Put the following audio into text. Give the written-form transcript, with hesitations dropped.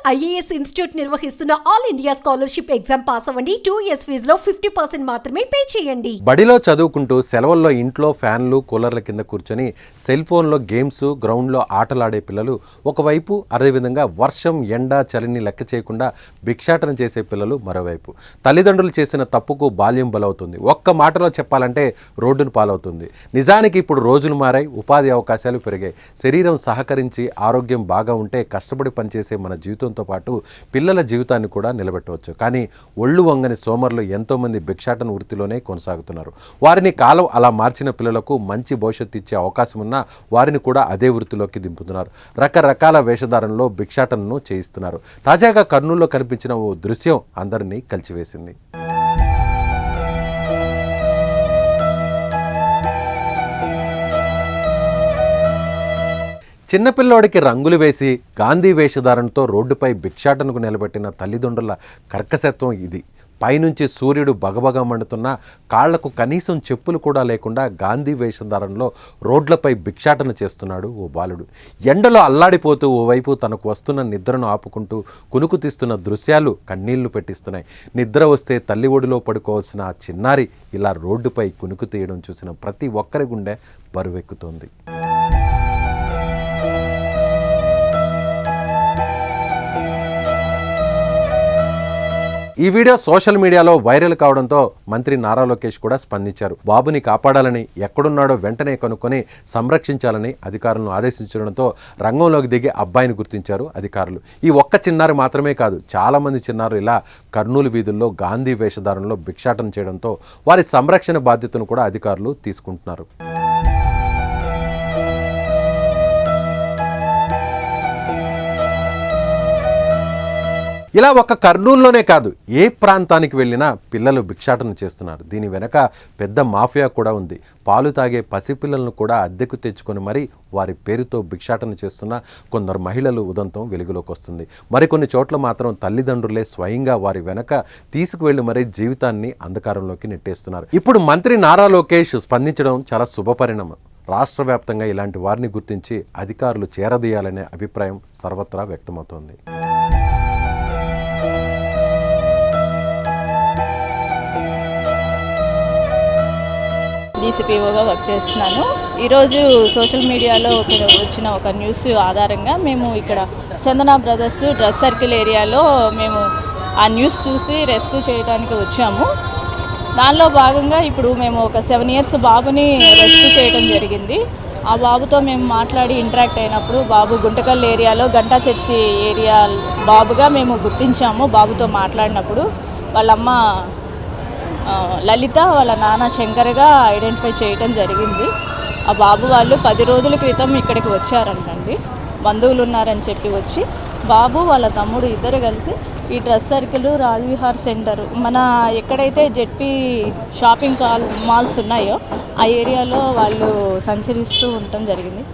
IAS institute నిర్వహిస్తున్న all India scholarship exam pass అవ్వండి. 2 years ఫీజులో 50% మాత్రమే పే చేయండి. బడిలో చదువుకుంటూ సెలవుల్లో ఇంట్లో ఫ్యాన్లు కూలర్ల కింద కూర్చొని సెల్ ఫోన్లో గేమ్స్ గ్రౌండ్లో ఆటలాడే పిల్లలు ఒకవైపు, అదేవిధంగా వర్షం ఎండ చలిని లెక్క చేయకుండా భిక్షాటన చేసే పిల్లలు మరోవైపు. తల్లిదండ్రులు చేసిన తప్పుకు బాల్యం బలవుతుంది. ఒక్క మాటలో చెప్పాలంటే రోడ్డును పాలవుతుంది. నిజానికి ఇప్పుడు రోజులు మారాయి, ఉపాధి అవకాశాలు పెరిగాయి. శరీరం సహకరించి ఆరోగ్యం బాగా ఉంటే కష్టపడి పనిచేసే మన జీవితంతో పాటు పిల్లల జీవితాన్ని కూడా నిలబెట్టవచ్చు. కానీ ఒళ్ళు వంగని సోమరులు ఎంతోమంది భిక్షాటన వృత్తిలోనే కొనసాగుతున్నారు. వారిని కాలం అలా మార్చిన పిల్లలకు మంచి భవిష్యత్తు ఇచ్చే అవకాశం ఉన్నా వారిని కూడా అదే వృత్తిలోకి దింపుతున్నారు. రకరకాల వేషధారణలో భిక్షాటనను చేయిస్తున్నారు. తాజాగా కర్నూలులో కనిపించిన ఓ దృశ్యం అందరినీ కలిచివేసింది. చిన్నపిల్లోడికి రంగులు వేసి గాంధీ వేషధారణతో రోడ్డుపై భిక్షాటనకు నిలబెట్టిన తల్లిదండ్రుల కర్కశత్వం ఇది. పైనుంచి సూర్యుడు బగబగ మండుతున్నా కాళ్లకు కనీసం చెప్పులు కూడా లేకుండా గాంధీ వేషధారణలో రోడ్లపై భిక్షాటన చేస్తున్నాడు ఓ బాలుడు. ఎండలో అల్లాడిపోతూ ఓవైపు తనకు వస్తున్న నిద్రను ఆపుకుంటూ కునుకు తీస్తున్న దృశ్యాలు కన్నీళ్లు పెట్టిస్తున్నాయి. నిద్ర వస్తే తల్లి ఒడిలో పడుకోవాల్సిన ఆ చిన్నారి ఇలా రోడ్డుపై కునుకు తీయడం చూసిన ప్రతి ఒక్కరి గుండె బరువెక్కుతోంది. ఈ వీడియో సోషల్ మీడియాలో వైరల్ కావడంతో మంత్రి నారా లోకేష్ కూడా స్పందించారు. బాబుని కాపాడాలని, ఎక్కడున్నాడో వెంటనే కనుక్కొని సంరక్షించాలని అధికారులను ఆదేశించడంతో రంగంలోకి దిగి అబ్బాయిని గుర్తించారు అధికారులు. ఈ ఒక్క చిన్నారి మాత్రమే కాదు, చాలామంది చిన్నారులు ఇలా కర్నూలు వీధుల్లో గాంధీ వేషధారణలో భిక్షాటన చేయడంతో వారి సంరక్షణ బాధ్యతను కూడా అధికారులు తీసుకుంటున్నారు. ఇలా ఒక్క కర్నూలులోనే కాదు, ఏ ప్రాంతానికి వెళ్ళినా పిల్లలు భిక్షాటన చేస్తున్నారు. దీని వెనక పెద్ద మాఫియా కూడా ఉంది. పాలు తాగే పసిపిల్లలను కూడా అద్దెకు తెచ్చుకొని మరీ వారి పేరుతో భిక్షాటన చేస్తున్న కొందరు మహిళలు ఉదంతం వెలుగులోకి వస్తుంది. మరికొన్ని చోట్ల మాత్రం తల్లిదండ్రులే స్వయంగా వారి వెనక తీసుకువెళ్లి మరీ జీవితాన్ని అంధకారంలోకి నెట్టేస్తున్నారు. ఇప్పుడు మంత్రి నారా లోకేష్ స్పందించడం చాలా శుభపరిణామం. రాష్ట్ర వ్యాప్తంగా ఇలాంటి వారిని గుర్తించి అధికారులు చేరదీయాలనే అభిప్రాయం సర్వత్రా వ్యక్తమవుతోంది. డీసీపీఓగా వర్క్ చేస్తున్నాను. ఈరోజు సోషల్ మీడియాలో వచ్చిన ఒక న్యూస్ ఆధారంగా మేము ఇక్కడ చందన బ్రదర్స్ డ్రెస్ సర్కిల్ ఏరియాలో మేము ఆ న్యూస్ చూసి రెస్క్యూ చేయడానికి వచ్చాము. దానిలో భాగంగా ఇప్పుడు మేము ఒక 7 years బాబుని రెస్క్యూ చేయడం జరిగింది. ఆ బాబుతో మేము మాట్లాడి ఇంటరాక్ట్ అయినప్పుడు బాబు గుంటకల్ ఏరియాలో గంటా చర్చి ఏరియా బాబుగా మేము గుర్తించాము. బాబుతో మాట్లాడినప్పుడు వాళ్ళమ్మ లలిత, వాళ్ళ నాన్న శంకర్గా ఐడెంటిఫై చేయడం జరిగింది. ఆ బాబు వాళ్ళు 10 రోజుల క్రితం ఇక్కడికి వచ్చారంటండి. బంధువులు ఉన్నారని చెప్పి వచ్చి బాబు వాళ్ళ తమ్ముడు ఇద్దరు కలిసి ఈ డ్రెస్ సర్కిల్, రాజ్విహార్ సెంటర్, మన ఎక్కడైతే జెడ్పీ షాపింగ్ మాల్స్ ఉన్నాయో ఆ ఏరియాలో వాళ్ళు సంచరిస్తూ ఉండటం జరిగింది.